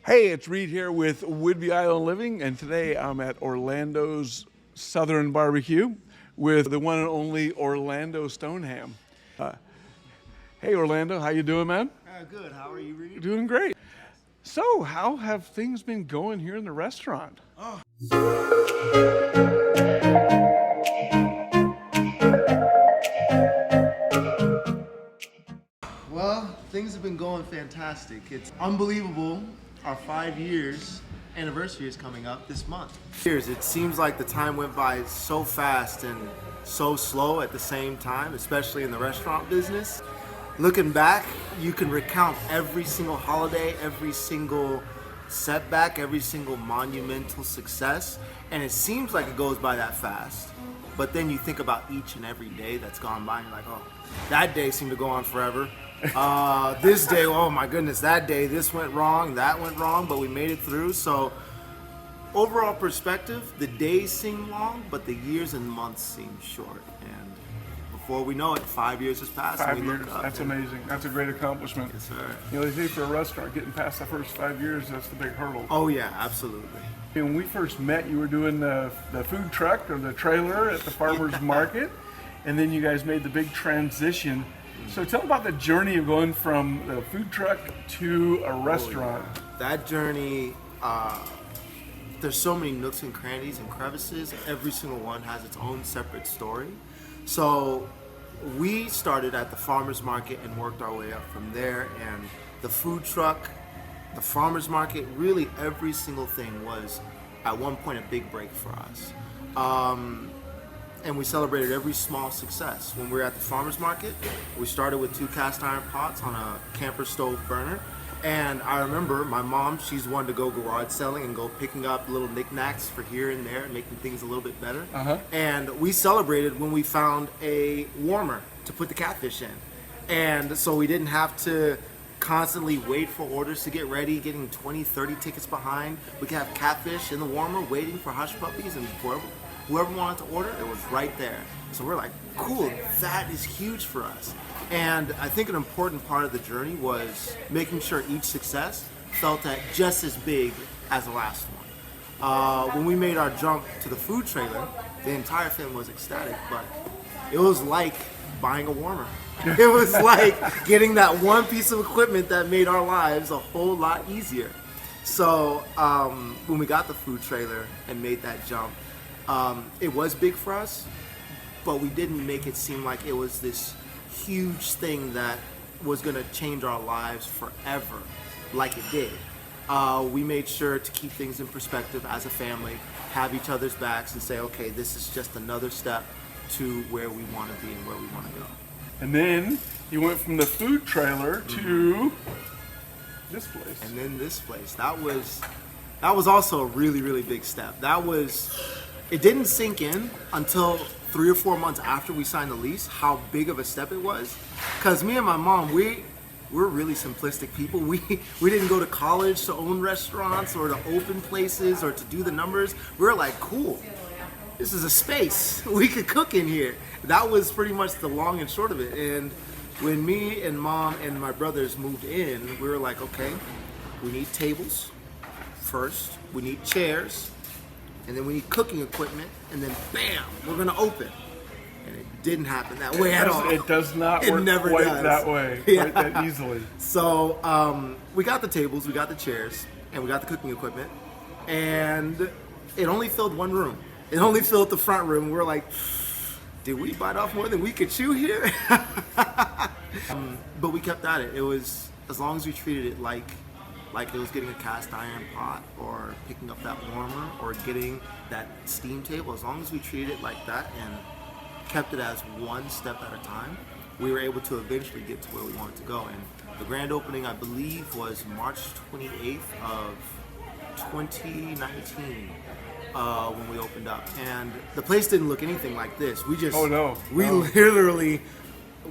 Hey, it's Reid here with Whidbey Island Living, and today I'm at Orlando's Southern Barbecue with the one and only Orlando Stoneham. Hey, Orlando, how you doing, man? Good. How are you, Reid? Doing great. So, how have things been going here in the restaurant? Well, things have been going fantastic. It's unbelievable. Our 5 years anniversary is coming up this month. It seems like the time went by so fast and so slow at the same time, especially in the restaurant business. Looking back, you can recount every single holiday, every single setback, every single monumental success, and it seems like it goes by that fast. But then you think about each and every day that's gone by, and you're like, oh, that day seemed to go on forever. This day, oh my goodness, that day, this went wrong, that went wrong, but we made it through. So overall perspective, the days seem long, but the years and months seem short. And before we know it, 5 years has passed. 5 and we years, look up that's and, amazing. That's a great accomplishment. Yes, sir. You know, they say for a restaurant, getting past the first 5 years, that's the big hurdle. Oh yeah, absolutely. When we first met, you were doing the food truck or the trailer at the farmer's market, and then you guys made the big transition. So tell about the journey of going from the food truck to a restaurant. Oh, yeah. That journey, there's so many nooks and crannies and crevices. Every single one has its own separate story. So we started at the farmer's market and worked our way up from there. And the food truck, the farmer's market, really every single thing was at one point a big break for us. And we celebrated every small success. When we were at the farmer's market, we started with 2 cast iron pots on a camper stove burner. And I remember my mom, she's one to go garage selling and go picking up little knickknacks for here and there and making things a little bit better. And we celebrated when we found a warmer to put the catfish in. And so we didn't have to constantly wait for orders to get ready, getting 20, 30 tickets behind. We could have catfish in the warmer waiting for hush puppies, and whoever wanted to order, it was right there. So we're like, cool, that is huge for us. And I think an important part of the journey was making sure each success felt at just as big as the last one. When we made our jump to the food trailer, the entire family was ecstatic, but it was like buying a warmer. It was like getting that one piece of equipment that made our lives a whole lot easier. So when we got the food trailer and made that jump, it was big for us, but we didn't make it seem like it was this huge thing that was going to change our lives forever like it did. We made sure to keep things in perspective as a family, have each other's backs, and say, okay, this is just another step to where we want to be and where we want to go. And then you went from the food trailer to this place. And then this place. That was also a really, really big step. It didn't sink in until 3 or 4 months after we signed the lease how big of a step it was. Because me and my mom, we're really simplistic people. We didn't go to college to own restaurants or to open places or to do the numbers. We were like, cool, this is a space. We could cook in here. That was pretty much the long and short of it. And when me and mom and my brothers moved in, we were like, okay, we need tables first, we need chairs, and then we need cooking equipment, and then bam, we're gonna open. And it didn't happen that way at all. It does not It work never quite does. that way, quite that easily. So we got the tables, we got the chairs, and we got the cooking equipment, and it only filled one room. It only filled the front room. We were like, did we bite off more than we could chew here? But we kept at it. It was, as long as we treated it like it was getting a cast iron pot or picking up that warmer or getting that steam table, as long as we treated it like that and kept it as one step at a time, we were able to eventually get to where we wanted to go. And the grand opening, I believe, was March 28th of 2019 when we opened up. And the place didn't look anything like this. We just, literally,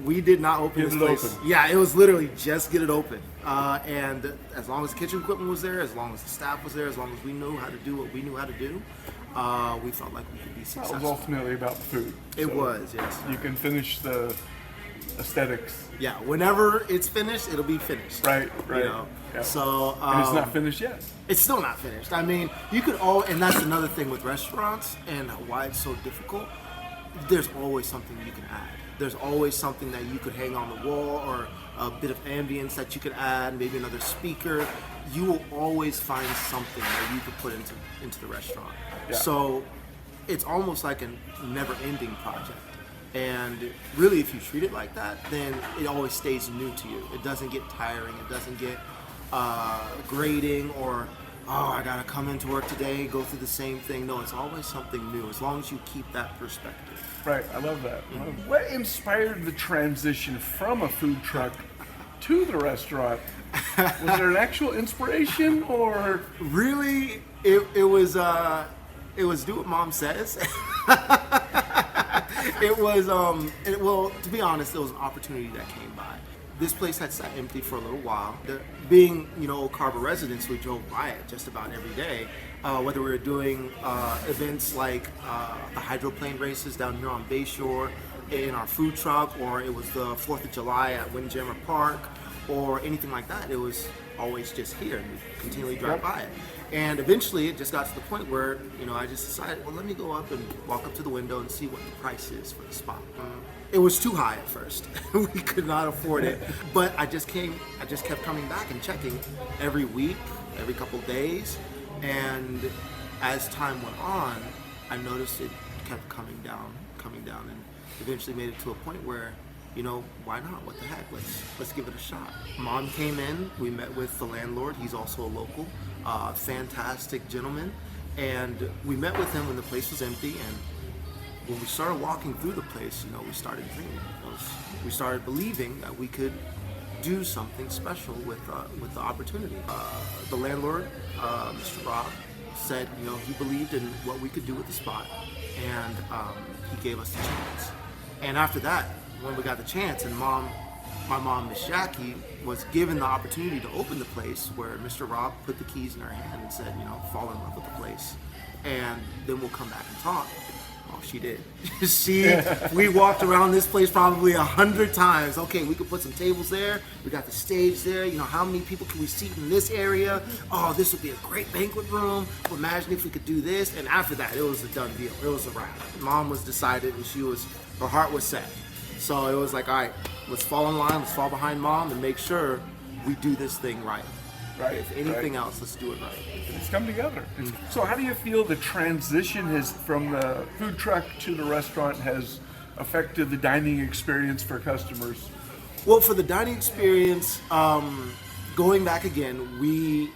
we did not open this place. Yeah, it was literally just get it open. And as long as the kitchen equipment was there, as long as the staff was there, as long as we knew how to do what we knew how to do, we felt like we could be successful. That was ultimately about the food. It was, yes. You can finish the aesthetics. Yeah, whenever it's finished, it'll be finished. Right. You know? Yeah. So And it's not finished yet. it's still not finished. I mean, you could all, and that's another thing with restaurants and why it's so difficult. There's always something you can add. There's always something that you could hang on the wall, or a bit of ambience that you could add, maybe another speaker. You will always find something that you could put into the restaurant. Yeah. So it's almost like a never-ending project. And really, if you treat it like that, then it always stays new to you. It doesn't get tiring. It doesn't get grating, or, oh, I gotta come into work today, go through the same thing. No, it's always something new, as long as you keep that perspective. Right, I love that. What inspired the transition from a food truck to the restaurant? Was there an actual inspiration, or? Really, it was do what mom says. Well, to be honest, it was an opportunity that came by. This place had sat empty for a little while. Being, Old Carver residents, we drove by it just about every day. Whether we were doing events like the hydroplane races down here on Bayshore in our food truck, or it was the 4th of July at Windjammer Park, or anything like that, it was always just here, and we continually drive by it. And eventually it just got to the point where, I just decided, well, let me go up and walk up to the window and see what the price is for the spot. It was too high at first. We could not afford it. But I just kept coming back and checking every week, every couple days. And as time went on, I noticed it kept coming down, and eventually made it to a point where, why not? What the heck? Let's give it a shot. Mom came in. We met with the landlord. He's also a local, fantastic gentleman, and we met with him when the place was empty. And when we started walking through the place, we started dreaming. We started believing that we could do something special with the opportunity. The landlord, Mr. Rob, said he believed in what we could do with the spot, and he gave us the chance. And after that, when we got the chance, and my mom, Miss Jackie, was given the opportunity to open the place, where Mr. Rob put the keys in her hand and said, fall in love with the place, and then we'll come back and talk. Oh, she did. We walked around this place probably 100 times. Okay, we could put some tables there. We got the stage there. How many people can we seat in this area? Oh, this would be a great banquet room. Well, imagine if we could do this. And after that, it was a done deal. It was a wrap. Mom was decided, and her heart was set. So it was like, all right, let's fall in line. Let's fall behind Mom and make sure we do this thing right. Right. If anything else, let's do it right. It's come together. So how do you feel the transition from the food truck to the restaurant has affected the dining experience for customers? Well, for the dining experience, going back again, we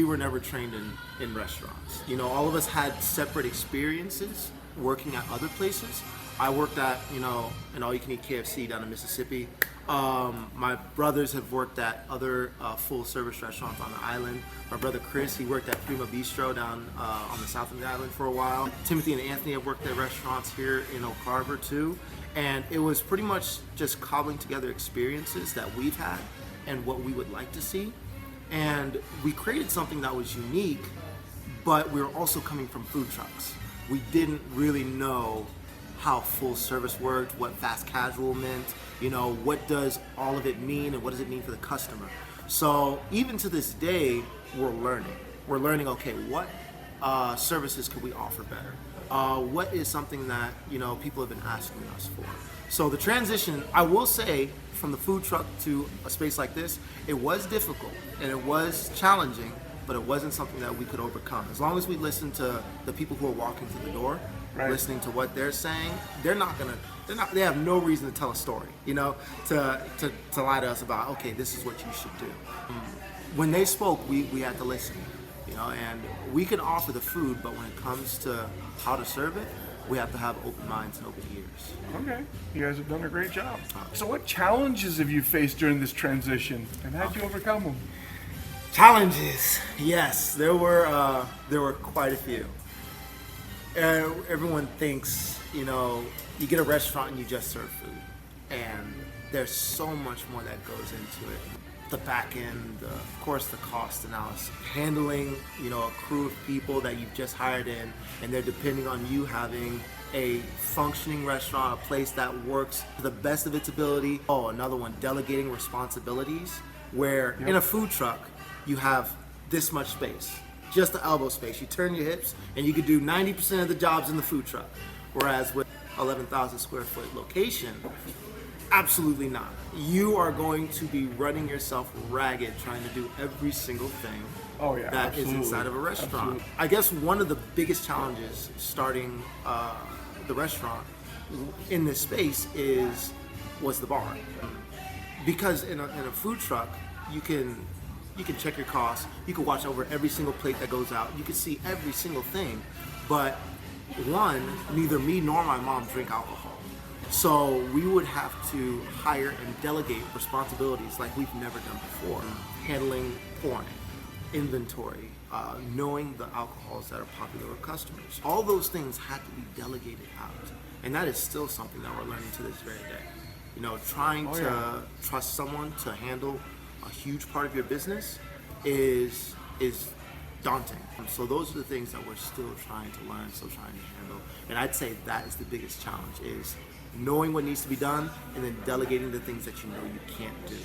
were never trained in restaurants. All of us had separate experiences working at other places. I worked at, an all-you-can-eat KFC down in Mississippi. My brothers have worked at other full-service restaurants on the island. My brother Chris, he worked at Prima Bistro down on the south of the island for a while. Timothy and Anthony have worked at restaurants here in Oak Carver too. And it was pretty much just cobbling together experiences that we've had and what we would like to see. And we created something that was unique, but we were also coming from food trucks. We didn't really know how full service worked, what fast casual meant, what does all of it mean, and what does it mean for the customer. So even to this day, we're learning. We're learning, okay, what services could we offer better? What is something that, people have been asking us for? So the transition, I will say, from the food truck to a space like this, it was difficult and it was challenging, but it wasn't something that we could overcome. As long as we listen to the people who are walking through the door, right, listening to what they're saying, they have no reason to tell a story, to lie to us about, okay, this is what you should do. When they spoke, we had to listen, and we can offer the food, but when it comes to how to serve it, we have to have open minds and open ears. Okay, you guys have done a great job. So what challenges have you faced during this transition, and how did you overcome them? Challenges, yes, there were quite a few. Everyone thinks, you get a restaurant and you just serve food, and there's so much more that goes into it. the back end, of course, the cost analysis, handling, a crew of people that you've just hired in, and they're depending on you having a functioning restaurant, a place that works to the best of its ability. Oh, another one, delegating responsibilities, where in a food truck, you have this much space, just the elbow space. You turn your hips, and you can do 90% of the jobs in the food truck. Whereas with 11,000 square foot location, absolutely not. You are going to be running yourself ragged trying to do every single thing that is inside of a restaurant. Absolutely. I guess one of the biggest challenges starting the restaurant in this space was the bar. Because in a food truck, you can check your costs, you can watch over every single plate that goes out, you can see every single thing, but one, neither me nor my mom drink alcohol. So we would have to hire and delegate responsibilities like we've never done before. Handling pouring, inventory, knowing the alcohols that are popular with customers. All those things had to be delegated out. And that is still something that we're learning to this very day. Trying to trust someone to handle a huge part of your business is daunting. So those are the things that we're still trying to learn, still trying to handle. And I'd say that is the biggest challenge, is knowing what needs to be done and then delegating the things that you know you can't do.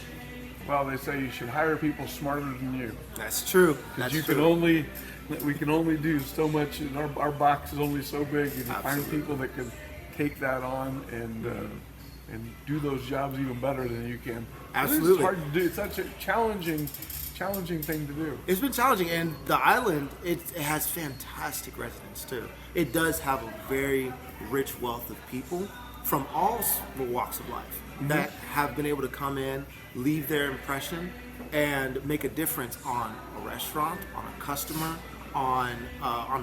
Well, they say you should hire people smarter than you. That's true. We can only do so much, and our box is only so big. And you find people that can take that on and do those jobs even better than you can. Absolutely. It's hard to do. It's such a challenging thing to do. It's been challenging, and the island, it has fantastic residents too. It does have a very rich wealth of people from all walks of life that have been able to come in, leave their impression, and make a difference on a restaurant, on a customer, on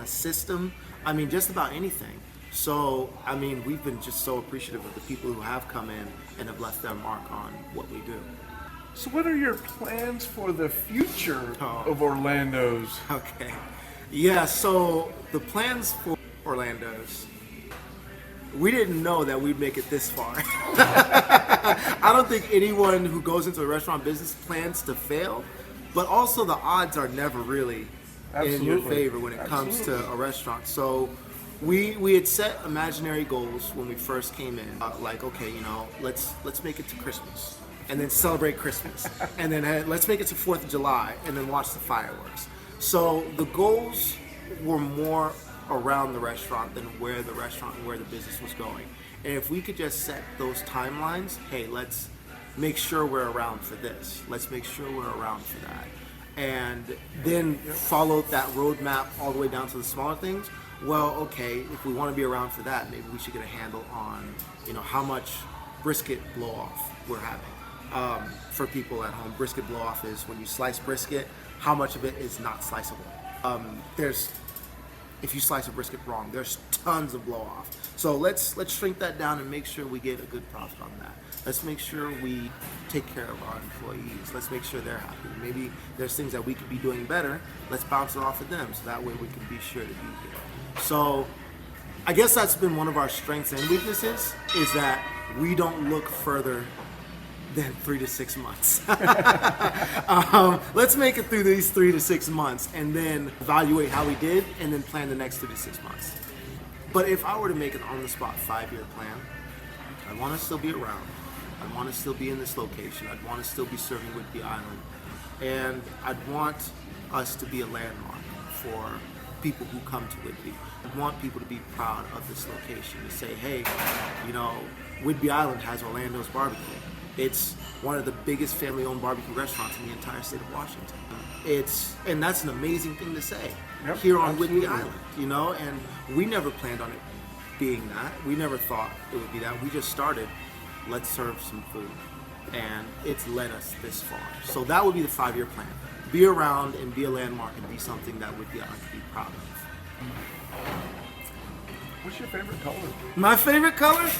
a system. I mean, just about anything. So, I mean, we've been just so appreciative of the people who have come in and have left their mark on what we do. So what are your plans for the future of Orlando's? Okay. Yeah, so the plans for Orlando's, we didn't know that we'd make it this far. I don't think anyone who goes into the restaurant business plans to fail, but also the odds are never really in your favor when it comes to a restaurant. So we had set imaginary goals when we first came in, like, okay, let's make it to Christmas and then celebrate Christmas, and then let's make it to 4th of July and then watch the fireworks. So the goals were more around the restaurant than where the restaurant and where the business was going. And if we could just set those timelines, hey, let's make sure we're around for this. Let's make sure we're around for that. And then follow that roadmap all the way down to the smaller things. Well, okay, if we want to be around for that, maybe we should get a handle on, how much brisket blow off we're having. For people at home, brisket blow off is when you slice brisket, how much of it is not sliceable. If you slice a brisket wrong, there's tons of blow off. So let's shrink that down and make sure we get a good profit on that. Let's make sure we take care of our employees. Let's make sure they're happy. Maybe there's things that we could be doing better. Let's bounce it off of them, so that way we can be sure to be here. So I guess that's been one of our strengths and weaknesses, is that we don't look further than 3 to 6 months. Let's make it through these 3 to 6 months and then evaluate how we did and then plan the next 3 to 6 months. But if I were to make an on-the-spot 5-year plan, I want to still be around. I want to still be in this location. I'd want to still be serving Whidbey Island. And I'd want us to be a landmark for people who come to Whidbey. I want people to be proud of this location, to say, hey, Whidbey Island has Orlando's barbecue. It's one of the biggest family-owned barbecue restaurants in the entire state of Washington. And that's an amazing thing to say here on Whidbey Island, and we never planned on it being that. We never thought it would be that. We just started, let's serve some food, and it's led us this far. So that would be the 5-year plan. Be around and be a landmark and be something that Whidbey Island can be proud of. What's your favorite color? My favorite color?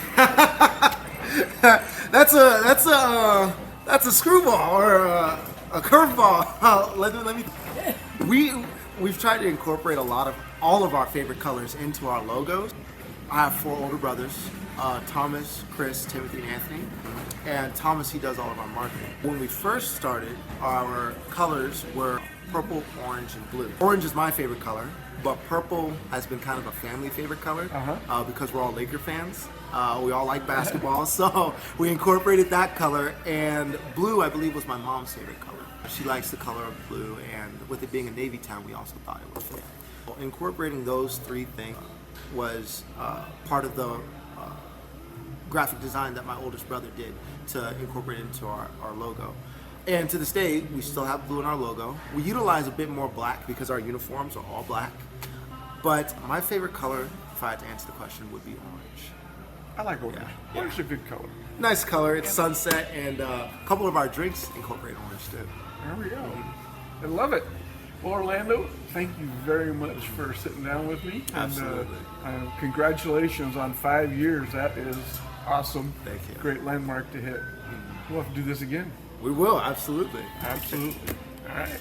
That's a screwball or a curveball. Let me. We've tried to incorporate all of our favorite colors into our logos. I have 4 older brothers. Thomas, Chris, Timothy, and Anthony. And Thomas, he does all of our marketing. When we first started, our colors were purple, orange, and blue. Orange is my favorite color, but purple has been kind of a family favorite color because we're all Laker fans. We all like basketball, so we incorporated that color. And blue, I believe, was my mom's favorite color. She likes the color of blue, and with it being a Navy town, we also thought it would fit. Incorporating those three things was part of the graphic design that my oldest brother did to incorporate into our logo. And to this day, we still have blue in our logo. We utilize a bit more black because our uniforms are all black. But my favorite color, if I had to answer the question, would be orange. I like orange. Yeah. Orange is a good color. Nice color, it's sunset, and a couple of our drinks incorporate orange too. There we go. I love it. Well, Orlando, thank you very much for sitting down with me. Absolutely. And congratulations on 5 years. That is awesome. Thank you. Great landmark to hit. We'll have to do this again. We will, absolutely. Absolutely. All right.